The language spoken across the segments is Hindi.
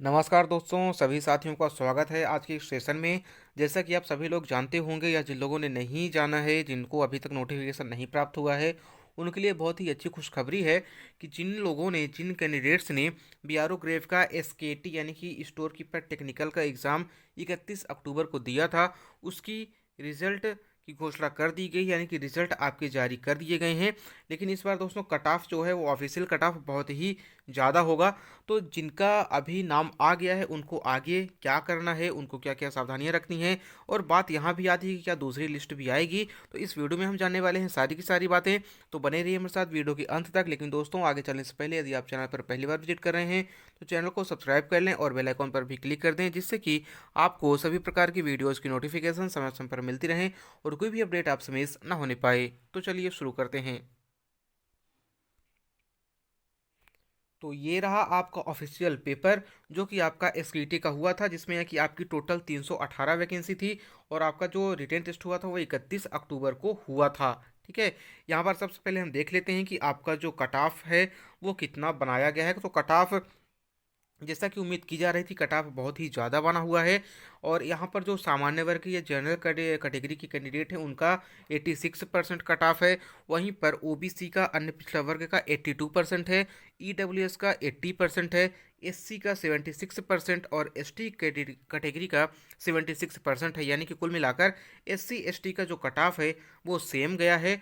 नमस्कार दोस्तों, सभी साथियों का स्वागत है आज के इस सेशन में। जैसा कि आप सभी लोग जानते होंगे या जिन लोगों ने नहीं जाना है, जिनको अभी तक नोटिफिकेशन नहीं प्राप्त हुआ है, उनके लिए बहुत ही अच्छी खुशखबरी है कि जिन कैंडिडेट्स ने बीआरओ ग्रेव का एसकेटी यानी कि स्टोर कीपर टेक्निकल का एग्ज़ाम 31 अक्टूबर को दिया था, उसकी रिज़ल्ट की घोषणा कर दी गई, यानी कि रिज़ल्ट आपके जारी कर दिए गए हैं। लेकिन इस बार दोस्तों कट ऑफ जो है वो ऑफिशियल कट ऑफ बहुत ही ज़्यादा होगा। तो जिनका अभी नाम आ गया है उनको आगे क्या करना है, उनको क्या क्या सावधानियां रखनी है, और बात यहाँ भी आती है कि क्या दूसरी लिस्ट भी आएगी। तो इस वीडियो में हम जानने वाले हैं सारी की सारी बातें। तो बने रहिए हमारे साथ वीडियो के अंत तक। लेकिन दोस्तों आगे चलने से पहले यदि आप चैनल पर पहली बार विजिट कर रहे हैं तो चैनल को सब्सक्राइब कर लें और बेल आइकॉन पर भी क्लिक कर दें, जिससे कि आपको सभी प्रकार की वीडियोज़ की नोटिफिकेशन समय समय पर मिलती रहें और कोई भी अपडेट आपसे मिस ना होने पाए। तो चलिए शुरू करते हैं। तो ये रहा आपका ऑफिशियल पेपर जो कि आपका एसटीटी का हुआ था, जिसमें कि आपकी टोटल 318 वैकेंसी थी और आपका जो रिटेन टेस्ट हुआ था वो 31 अक्टूबर को हुआ था। ठीक है, यहाँ पर सबसे पहले हम देख लेते हैं कि आपका जो कट ऑफ है वो कितना बनाया गया है। तो कट ऑफ जैसा कि उम्मीद की जा रही थी, कट ऑफ बहुत ही ज़्यादा बना हुआ है। और यहाँ पर जो सामान्य वर्ग या जनरल कैटेगरी के कैंडिडेट हैं उनका 86% कट ऑफ है। वहीं पर ओबीसी का, अन्य पिछड़ा वर्ग का 82% है। ईडब्ल्यूएस का 80% है। एससी का 76% और एसटी कैटेगरी का 76% है। यानी कि कुल मिलाकर एससी एसटी का जो कट ऑफ है वो सेम गया है।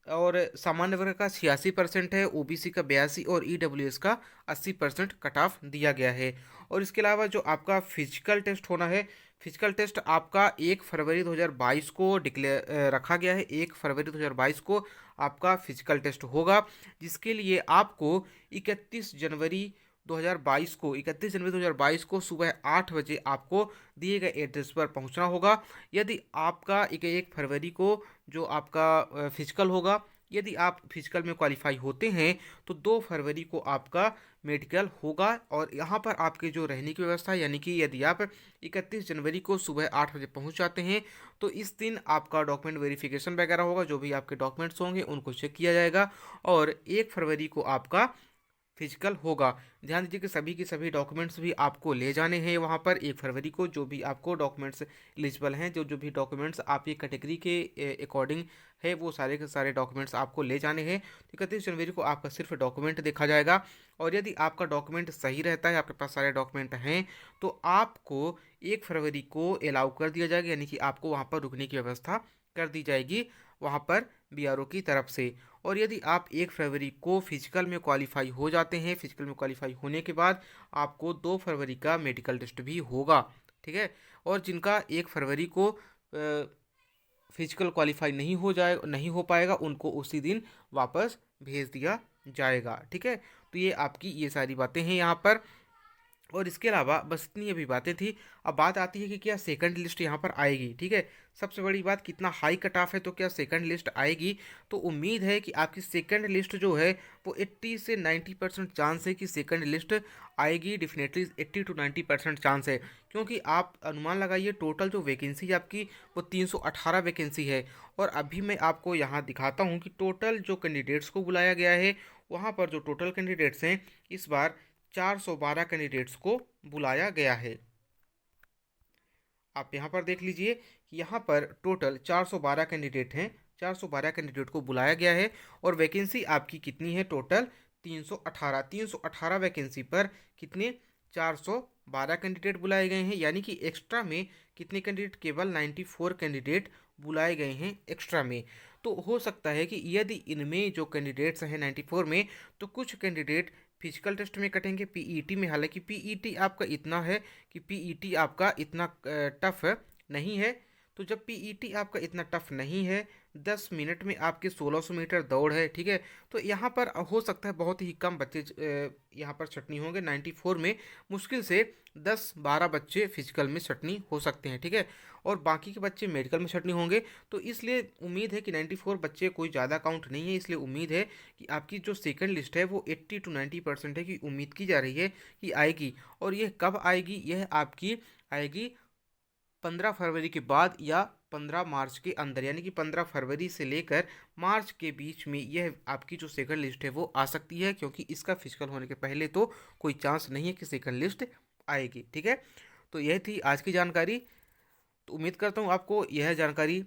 और सामान्य वर्ग का 86% है, ओबीसी का 82 और ईडब्ल्यूएस का 80% कट ऑफ दिया गया है। और इसके अलावा जो आपका फिजिकल टेस्ट होना है, फिजिकल टेस्ट आपका 1 फरवरी 2022 को डिक्लेयर रखा गया है। 1 फरवरी 2022 को आपका फिजिकल टेस्ट होगा, जिसके लिए आपको 31 जनवरी 2022 को सुबह 8 बजे आपको दिए गए एड्रेस पर पहुंचना होगा। यदि आपका 1 फरवरी को जो आपका फिजिकल होगा, यदि आप फिजिकल में क्वालिफाई होते हैं तो 2 फरवरी को आपका मेडिकल होगा। और यहाँ पर आपके जो रहने की व्यवस्था है, यानी कि यदि आप 31 जनवरी को सुबह 8 बजे पहुँच जाते हैं तो इस दिन आपका डॉक्यूमेंट वेरिफिकेशन वगैरह होगा। जो भी आपके डॉक्यूमेंट्स होंगे उनको चेक किया जाएगा और 1 फरवरी को आपका फिजिकल होगा। ध्यान दीजिए कि सभी के सभी डॉक्यूमेंट्स भी आपको ले जाने हैं वहाँ पर 1 फरवरी को। जो भी आपको डॉक्यूमेंट्स एलिजिबल हैं, जो जो भी डॉक्यूमेंट्स आपकी कैटेगरी के अकॉर्डिंग है, वो सारे के सारे डॉक्यूमेंट्स आपको ले जाने हैं। तो 31 जनवरी को आपका सिर्फ डॉक्यूमेंट देखा जाएगा। और यदि आपका डॉक्यूमेंट सही रहता है, आपके पास सारे डॉक्यूमेंट हैं, तो आपको 1 फरवरी को अलाउ कर दिया जाएगा, यानी कि आपको वहाँ पर रुकने की व्यवस्था कर दी जाएगी वहाँ पर बीआरओ की तरफ से। और यदि आप 1 फरवरी को फिजिकल में क्वालिफाई हो जाते हैं, फिजिकल में क्वालिफाई होने के बाद आपको 2 फरवरी का मेडिकल टेस्ट भी होगा। ठीक है, और जिनका 1 फरवरी को फिजिकल क्वालिफाई नहीं हो पाएगा, उनको उसी दिन वापस भेज दिया जाएगा। ठीक है, तो ये आपकी ये सारी बातें हैं यहाँ पर। और इसके अलावा बस इतनी अभी बातें थी। अब बात आती है कि क्या सेकंड लिस्ट यहाँ पर आएगी। ठीक है, सबसे बड़ी बात, कितना हाई कट ऑफ है तो क्या सेकंड लिस्ट आएगी। तो उम्मीद है कि आपकी सेकंड लिस्ट जो है वो 80 से 90% चांस है कि सेकंड लिस्ट आएगी। डेफिनेटली 80 to 90% चांस है, क्योंकि आप अनुमान लगाइए टोटल जो वैकेंसी है आपकी वो 318 वैकेंसी है। और अभी मैं आपको यहाँ दिखाता हूँ कि टोटल जो कैंडिडेट्स को बुलाया गया है, वहाँ पर जो टोटल कैंडिडेट्स हैं इस बार 412 कैंडिडेट्स को बुलाया गया है। आप यहाँ पर देख लीजिए कि यहाँ पर टोटल 412 कैंडिडेट हैं। 412 कैंडिडेट को बुलाया गया है और वैकेंसी आपकी कितनी है, टोटल 318। 318 वैकेंसी पर कितने, 412 कैंडिडेट बुलाए गए हैं। यानी कि एक्स्ट्रा में कितने कैंडिडेट, केवल 94 कैंडिडेट बुलाए गए हैं एक्स्ट्रा में। तो हो सकता है कि यदि इनमें जो कैंडिडेट्स हैं 94 में, तो कुछ कैंडिडेट फिजिकल टेस्ट में कटेंगे, पीईटी में। हालांकि पीईटी आपका इतना है कि पीईटी आपका इतना टफ नहीं है। तो जब पीईटी आपका इतना टफ नहीं है, 10 मिनट में आपके 1600 मीटर दौड़ है। ठीक है, तो यहाँ पर हो सकता है बहुत ही कम बच्चे यहाँ पर छटनी होंगे। 94 में मुश्किल से 10-12 बच्चे फिजिकल में छटनी हो सकते हैं। ठीक है, और बाकी के बच्चे मेडिकल में छटनी होंगे। तो इसलिए उम्मीद है कि 94 बच्चे कोई ज़्यादा काउंट नहीं है। इसलिए उम्मीद है कि आपकी जो सेकंड लिस्ट है वो 80 to 90% है कि उम्मीद की जा रही है कि आएगी। और यह कब आएगी, यह आपकी आएगी 15 फरवरी के बाद या 15 मार्च के अंदर। यानी कि 15 फरवरी से लेकर मार्च के बीच में यह आपकी जो सेकंड लिस्ट है वो आ सकती है, क्योंकि इसका फिजिकल होने के पहले तो कोई चांस नहीं है कि सेकंड लिस्ट आएगी। ठीक है, तो यह थी आज की जानकारी। तो उम्मीद करता हूँ आपको यह जानकारी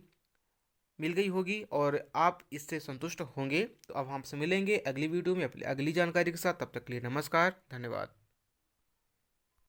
मिल गई होगी और आप इससे संतुष्ट होंगे। तो अब हमसे मिलेंगे अगली वीडियो में अपनी अगली जानकारी के साथ। तब तक के लिए नमस्कार, धन्यवाद।